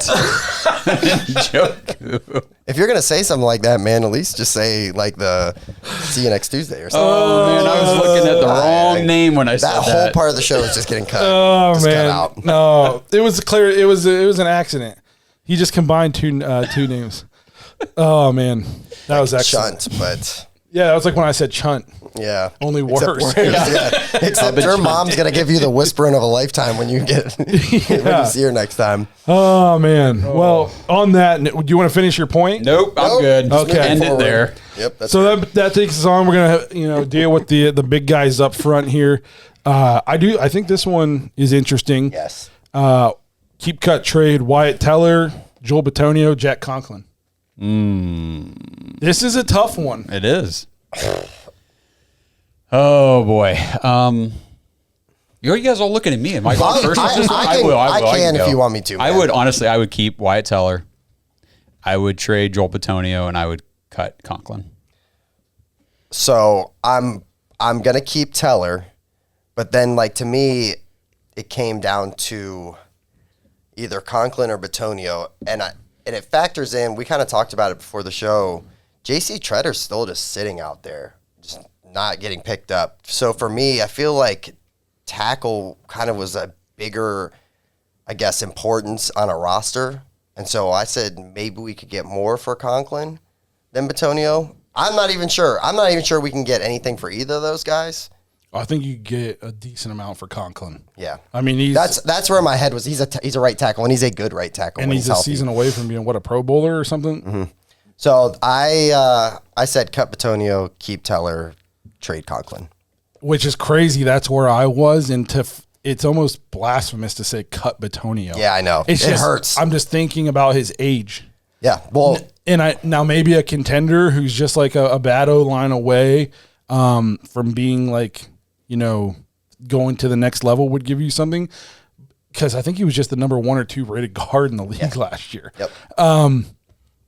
Njoku. If you're gonna say something like that, man, at least just say like the see you next Tuesday or something. Oh man, I was looking at the wrong name when I said that. That whole part of the show is just getting cut. Oh just man, cut out. No, it was clear. It was an accident. He just combined two names. Oh man, that was excellent. Chunt, but yeah, that was like when I said Chunt. Yeah, only worse. Except your mom's gonna give you the whispering of a lifetime when you get when you see her next time. Oh man. Well, on that, do you want to finish your point? Nope, I'm good. Okay, end it there. Yep. That's so that takes us on. We're gonna deal with the big guys up front here. I think this one is interesting. Yes. Keep cut trade Wyatt Teller, Joel Bitonio, Jack Conklin. This is a tough one. It is. Oh boy. You guys all looking at me. Am I going first? I can if you want me to. Man. I would honestly. I would keep Wyatt Teller. I would trade Joel Bitonio, and I would cut Conklin. So I'm gonna keep Teller, but then to me, it came down to either Conklin or Bitonio, and it factors in. We kind of talked about it before the show. J.C. Tretter's still just sitting out there, just not getting picked up. So for me, I feel like tackle kind of was a bigger, I guess, importance on a roster. And so I said maybe we could get more for Conklin than Bitonio. I'm not even sure. I'm not even sure we can get anything for either of those guys. I think you get a decent amount for Conklin. Yeah, I mean that's where my head was. He's a right tackle, and he's a good right tackle. And when he's he's a healthy. season away from being a Pro Bowler or something. Mm-hmm. So I said cut Bitonio, keep Teller, trade Conklin. which is crazy. That's where I was. And it's almost blasphemous to say cut Bitonio. Yeah, I know. It hurts. I'm just thinking about his age. Yeah. Well, and now maybe a contender who's just like a bad O-line away from being like, going to the next level would give you something. Because I think he was just the number 1 or 2 rated guard in the league last year. Yep.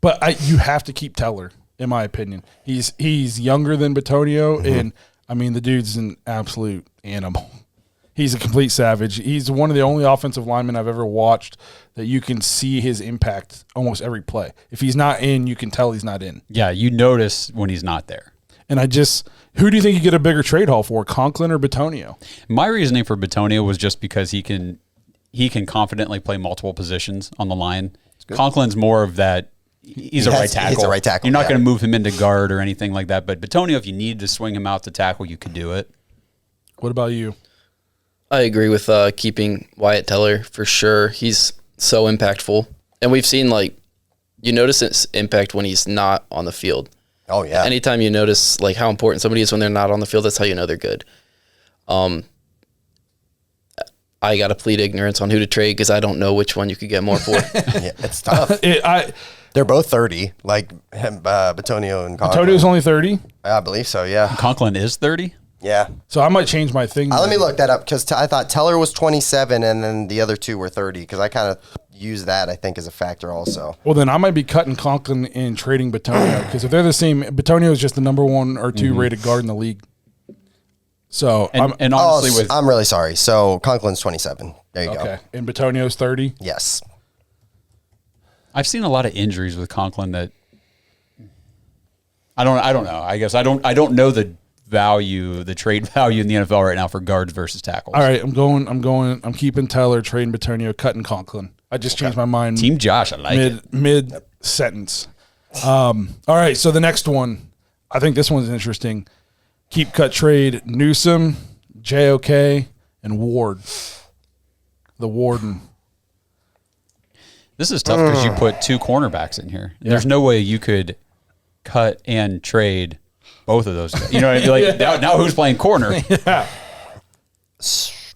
But you have to keep Teller, in my opinion. He's younger than Bitonio, and I mean the dude's an absolute animal. He's a complete savage. He's one of the only offensive linemen I've ever watched that you can see his impact almost every play. If he's not in, you can tell he's not in. Yeah, you notice when he's not there. And who do you think you get a bigger trade haul for, Conklin or Bitonio? My reasoning for Bitonio was just because he can confidently play multiple positions on the line. Conklin's more of that. He's a right tackle. He's a right tackle. You're not going to move him into guard or anything like that. But Bitonio, if you need to swing him out to tackle, you could do it. What about you? I agree with keeping Wyatt Teller for sure. He's so impactful. And we've seen, you notice his impact when he's not on the field. Oh, yeah. Anytime you notice, how important somebody is when they're not on the field, that's how you know they're good. I got to plead ignorance on who to trade because I don't know which one you could get more for. Yeah, it's tough. They're both 30, Bitonio and Conklin. Bitonio's only 30? I believe so, yeah. Conklin is 30? Yeah. So I might change my thing. Let me look that up because I thought Teller was 27 and then the other 2 were 30 because I kind of use that, I think, as a factor also. Well, then I might be cutting Conklin and trading Bitonio because if they're the same, Bitonio is just the number 1 or 2 rated guard in the league. So and honestly, I'm really sorry. So Conklin's 27. There you go. Okay, and Bitonio's 30. Yes. I've seen a lot of injuries with Conklin that I don't know. I guess I don't know the trade value in the NFL right now for guards versus tackles. All right, I'm keeping Teller, trading Bitonio, cutting Conklin. I just changed my mind. Team Josh, I like it. Mid sentence. All right, so the next one, I think this one's interesting. Keep, cut, trade Newsome, JOK, and Ward. The Warden. This is tough because you put 2 cornerbacks in here. Yeah. There's no way you could cut and trade both of those guys. You know what I mean? Now who's playing corner? Yeah.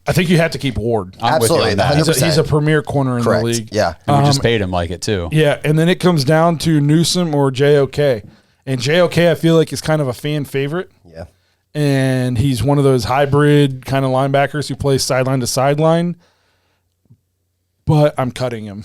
I think you have to keep Ward. I'm Absolutely, with you on that. He's a premier corner in Correct. the league. Yeah. And we just paid him like it too. Yeah, and then it comes down to Newsome or JOK. And JOK, I feel like, is kind of a fan favorite. Yeah. And he's one of those hybrid kind of linebackers who plays sideline to sideline. But I'm cutting him.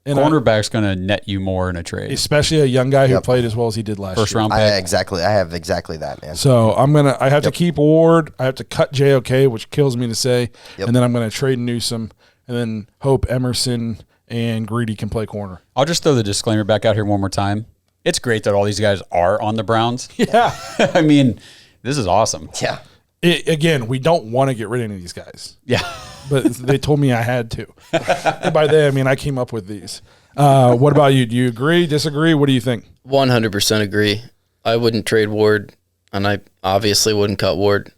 And Cornerback's going to net you more in a trade, especially a young guy who played as well as he did last first year. round pick. I have exactly that, man. So I have to keep Ward. I have to cut JOK, which kills me to say. Yep. And then I'm going to trade Newsome and then hope Emerson and Greedy can play corner. I'll just throw the disclaimer back out here one more time. It's great that all these guys are on the Browns. Yeah. I mean, this is awesome. Yeah. Again, we don't want to get rid of any of these guys. Yeah. But they told me I had to. And by that, I mean I came up with these. What about you? Do you agree, disagree? What do you think? 100% agree. I wouldn't trade Ward, and I obviously wouldn't cut Ward.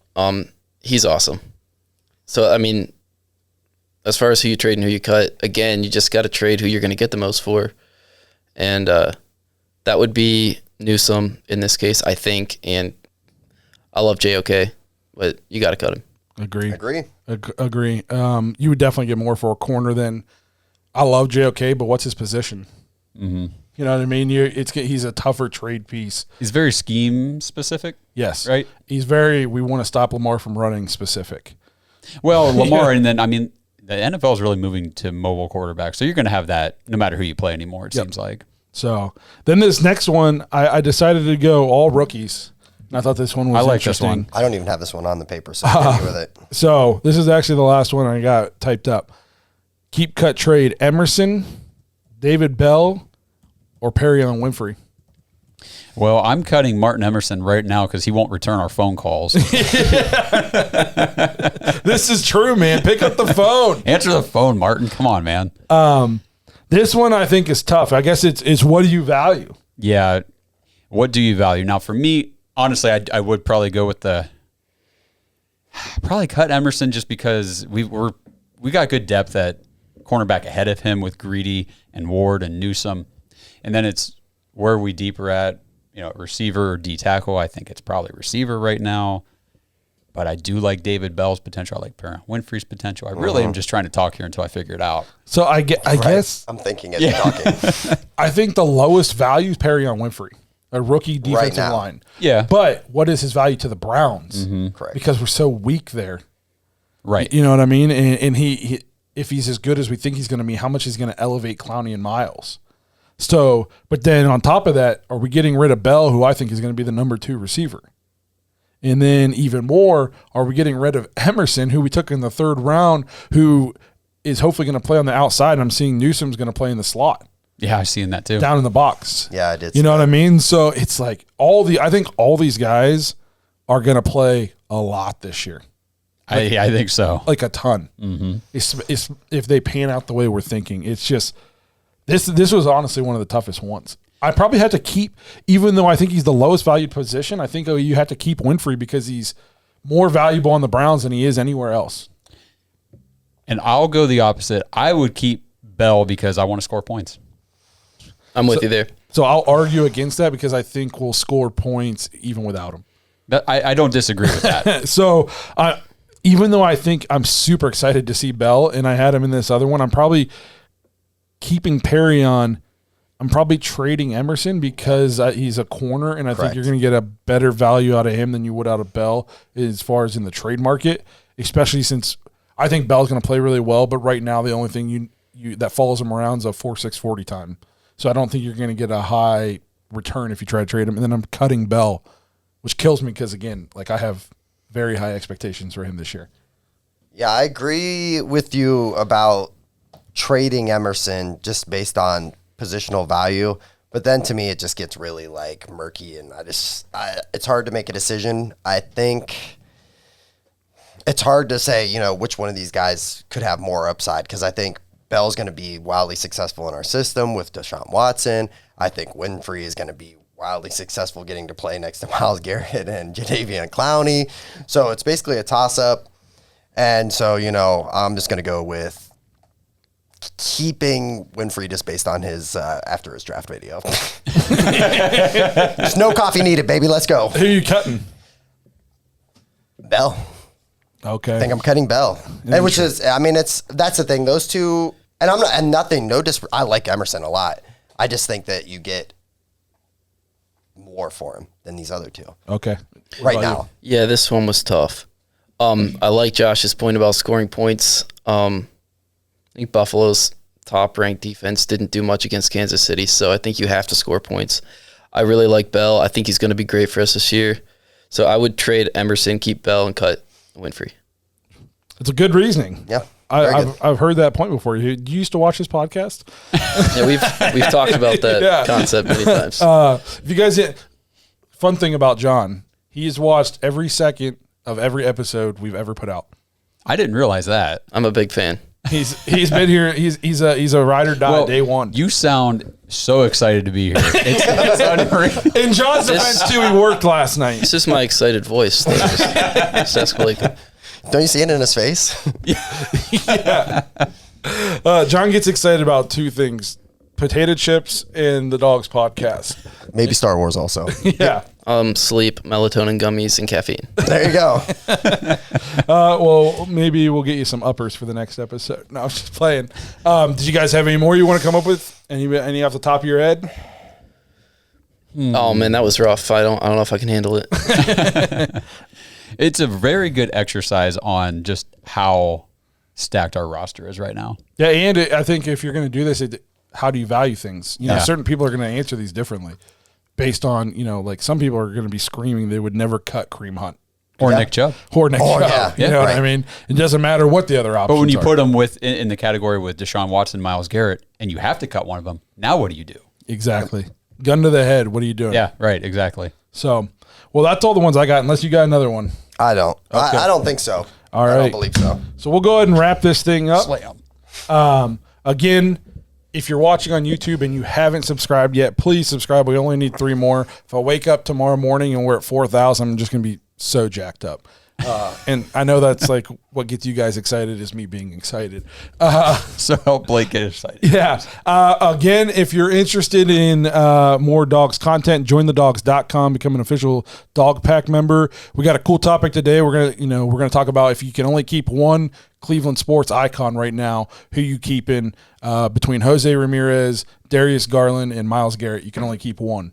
He's awesome. So, I mean, as far as who you trade and who you cut, again, you just got to trade who you're going to get the most for. And that would be Newsome in this case, I think. And I love JOK, but you got to cut him. Agree. Agree. You would definitely get more for a corner than I love JOK, but what's his position? Mm-hmm. You know what I mean? He's a tougher trade piece. He's very scheme specific. Yes. Right? He's very, we want to stop Lamar from running specific. Well, Lamar, and then, I mean, the NFL is really moving to mobile quarterbacks. So you're going to have that no matter who you play anymore, it seems like. So then this next one, I decided to go all rookies. And I thought this one was interesting. This one. I don't even have this one on the paper, so I'm happy with it. So this is actually the last one I got typed up. Keep, cut, trade Emerson, David Bell, or Perrion Winfrey. Well, I'm cutting Martin Emerson right now because he won't return our phone calls. This is true, man. Pick up the phone. Answer the phone, Martin. Come on, man. This one I think is tough. I guess it's what do you value? Yeah. What do you value? Now, for me, honestly, I would probably go with probably cut Emerson just because we got good depth at cornerback ahead of him with Greedy and Ward and Newsome. And then it's where are we deeper at, receiver or D tackle. I think it's probably receiver right now. but I do like David Bell's potential. I like Perrin Winfrey's potential. I really am just trying to talk here until I figure it out. So I guess I'm thinking as you're talking. I think the lowest value is Perrion Winfrey, a rookie defensive now. line. Yeah. But what is his value to the Browns? Correct. Because we're so weak there. Right. You know what I mean? And he if he's as good as we think he's going to be, how much he's going to elevate Clowney and Miles. So, but then on top of that, are we getting rid of Bell, who I think is going to be the number 2 receiver? And then even more, are we getting rid of Emerson, who we took in the 3rd round, who is hopefully going to play on the outside? I'm seeing Newsom's going to play in the slot. Yeah, I've seen that too. Down in the box. Yeah, I did. You know what I mean? So it's like I think all these guys are going to play a lot this year. I think so. Like a ton. Mm-hmm. It's if they pan out the way we're thinking. It's just this was honestly one of the toughest ones. I probably had to keep, even though I think he's the lowest valued position, I think you had to keep Winfrey because he's more valuable on the Browns than he is anywhere else. And I'll go the opposite. I would keep Bell because I want to score points. I'm with you there. So I'll argue against that because I think we'll score points even without him. I don't disagree with that. So even though I think I'm super excited to see Bell and I had him in this other one, I'm probably keeping Perrion. I'm probably trading Emerson because he's a corner, and I think you're going to get a better value out of him than you would out of Bell as far as in the trade market, especially since I think Bell's going to play really well, but right now the only thing you that follows him around is a 4.6 40 time. So I don't think you're going to get a high return if you try to trade him. And then I'm cutting Bell, which kills me because, again, like I have very high expectations for him this year. Yeah, I agree with you about trading Emerson just based on positional value. But then to me, it just gets really like murky, and it's hard to make a decision. I think it's hard to say, which one of these guys could have more upside, because I think Bell's going to be wildly successful in our system with Deshaun Watson. I think Winfrey is going to be wildly successful getting to play next to Myles Garrett and Jadeveon Clowney. So it's basically a toss-up. And so, I'm just going to go with keeping Winfrey just based on his after his draft video. There's no coffee needed, baby. Let's go. Who are you cutting? Bell. Okay. I think I'm cutting Bell. And which is, that's the thing. Those two, and I'm not, and nothing, I like Emerson a lot. I just think that you get more for him than these other two. Okay. Right now. Yeah, this one was tough. I like Josh's point about scoring points. I think Buffalo's top-ranked defense didn't do much against Kansas City, so I think you have to score points. I really like Bell. I think he's going to be great for us this year. So I would trade Emerson, keep Bell, and cut Winfrey. It's a good reasoning. Yeah. I've heard that point before. You used to watch this podcast? Yeah, we've talked about that concept many times. If you guys, fun thing about Jon, he's watched every second of every episode we've ever put out. I didn't realize that. I'm a big fan. He's been here. He's a ride or die day one. You sound so excited to be here. It's unreal. In Jon's defense too, he worked last night. It's just my excited voice. Just escalating. Don't you see it in his face? Yeah. Jon gets excited about two things: potato chips and the Dawgs podcast. Maybe Star Wars also. Yeah. Sleep, melatonin gummies, and caffeine. There you go. Well, maybe we'll get you some uppers for the next episode. No, I'm just playing. Did you guys have any more you want to come up with? Any off the top of your head? Oh man, that was rough. I don't know if I can handle it. It's a very good exercise on just how stacked our roster is right now. Yeah, and I think if you're going to do this, how do you value things? You know, Yeah. certain people are going to answer these differently based on, like some people are going to be screaming they would never cut Kareem Hunt. Or Nick Chubb. Or Nick Chubb. yeah. You know what Right. I mean? It doesn't matter what the other options But when you are. put them in the category with Deshaun Watson, Myles Garrett, and you have to cut one of them, now what do you do? Exactly. Gun to the head. What are you doing? Yeah, right, exactly. So, well, that's all the ones I got, unless you got another one. I don't. Okay. I don't think so. All I right. don't believe so. So we'll go ahead and wrap this thing up. Slam. Again, if you're watching on YouTube and you haven't subscribed yet, please subscribe. We only need 3 more. If I wake up tomorrow morning and we're at 4,000, I'm just going to be so jacked up. And I know that's like what gets you guys excited is me being excited. So help Blake get excited. Yeah. Again, if you're interested in more Dawgs content, join thedawgs.com, become an official Dog Pack member. We got a cool topic today. We're gonna talk about if you can only keep one Cleveland sports icon right now, who you keeping between Jose Ramirez, Darius Garland, and Myles Garrett. You can only keep one.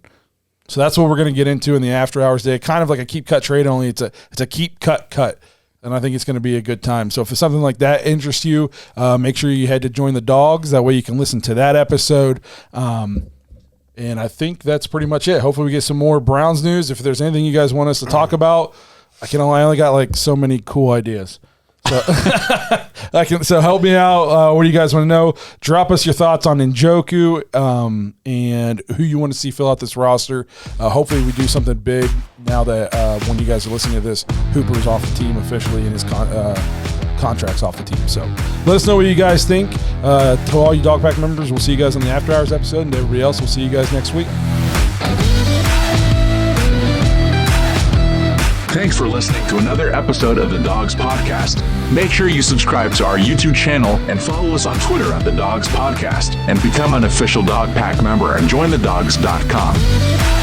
So that's what we're going to get into in the after hours day. Kind of like a keep cut trade, only it's a keep cut. And I think it's going to be a good time. So if something like that interests you, make sure you head to Join the Dawgs. That way you can listen to that episode. And I think that's pretty much it. Hopefully we get some more Browns news. If there's anything you guys want us to talk about, I only got like so many cool ideas. So help me out. What do you guys want to know? Drop us your thoughts on Njoku and who you want to see fill out this roster. Hopefully we do something big now that when you guys are listening to this, Hooper's off the team officially and his contract's off the team. So let us know what you guys think. To all you Dog Pack members, we'll see you guys on the After Hours episode, and everybody else, we'll see you guys next week. Thanks for listening to another episode of the Dawgs Podcast. Make sure you subscribe to our YouTube channel and follow us on Twitter at the Dawgs Podcast and become an official Dog Pack member at jointhedawgs.com.